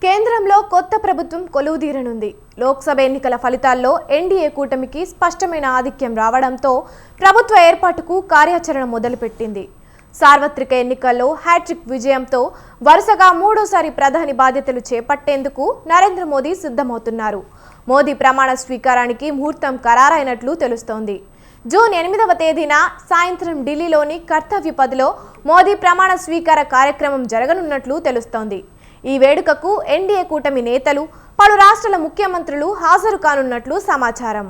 కేంద్రంలో కొత్త ప్రభుత్వం కొలువుదీరనుంది. లోక్సభ ఎన్నికల ఫలితాల్లో ఎన్డీఏ కూటమికి స్పష్టమైన ఆధిక్యం రావడంతో ప్రభుత్వ ఏర్పాటుకు కార్యాచరణ మొదలుపెట్టింది. సార్వత్రిక ఎన్నికల్లో హ్యాట్రిక్ విజయంతో వరుసగా మూడోసారి ప్రధాని బాధ్యతలు చేపట్టేందుకు నరేంద్ర మోదీ సిద్ధమవుతున్నారు. మోదీ ప్రమాణ స్వీకారానికి ముహూర్తం ఖరారైనట్లు తెలుస్తోంది. జూన్ 8వ తేదీన సాయంత్రం ఢిల్లీలోని కర్తవ్య పథ్లో మోదీ ప్రమాణ స్వీకార కార్యక్రమం జరగనున్నట్లు తెలుస్తోంది. ఈ వేడుకకు ఎన్డీఏ కూటమి నేతలు, పలు రాష్ట్రాల ముఖ్యమంత్రులు హాజరు కానున్నట్లు సమాచారం.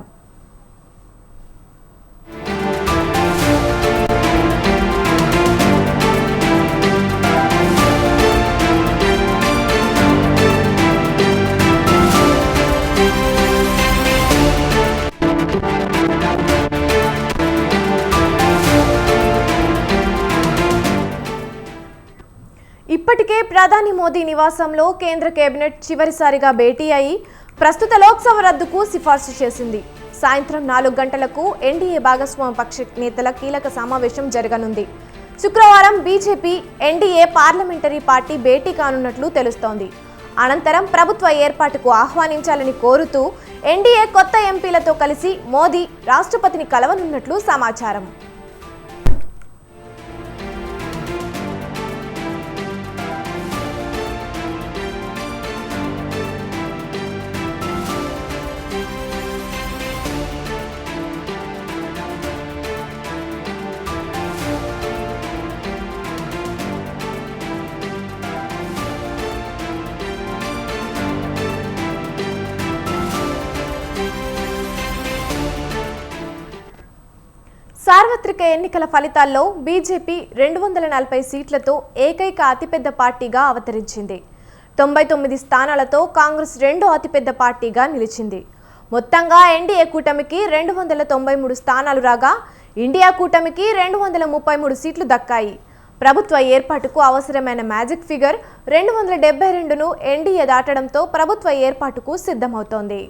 ఇప్పటికే ప్రధాని మోదీ నివాసంలో కేంద్ర కేబినెట్ చివరిసారిగా భేటీ అయి ప్రస్తుత లోక్సభ రద్దుకు సిఫార్సు చేసింది. సాయంత్రం 4 గంటలకు ఎన్డీఏ భాగస్వామ్య పక్ష నేతల కీలక సమావేశం జరగనుంది. శుక్రవారం బీజేపీ, ఎన్డీఏ పార్లమెంటరీ పార్టీ భేటీ కానున్నట్లు తెలుస్తోంది. అనంతరం ప్రభుత్వ ఏర్పాటుకు ఆహ్వానించాలని కోరుతూ ఎన్డీఏ కొత్త ఎంపీలతో కలిసి మోదీ రాష్ట్రపతిని కలవనున్నట్లు సమాచారం. సార్వత్రిక ఎన్నికల ఫలితాల్లో బీజేపీ 240 సీట్లతో ఏకైక అతిపెద్ద పార్టీగా అవతరించింది. 99 స్థానాలతో కాంగ్రెస్ రెండో అతిపెద్ద పార్టీగా నిలిచింది. మొత్తంగా ఎన్డీఏ కూటమికి 293 స్థానాలు రాగా ఇండియా కూటమికి 233 సీట్లు దక్కాయి. ప్రభుత్వ ఏర్పాటుకు అవసరమైన మ్యాజిక్ ఫిగర్ 272ను ఎన్డీఏ దాటడంతో ప్రభుత్వ ఏర్పాటుకు సిద్ధమవుతోంది.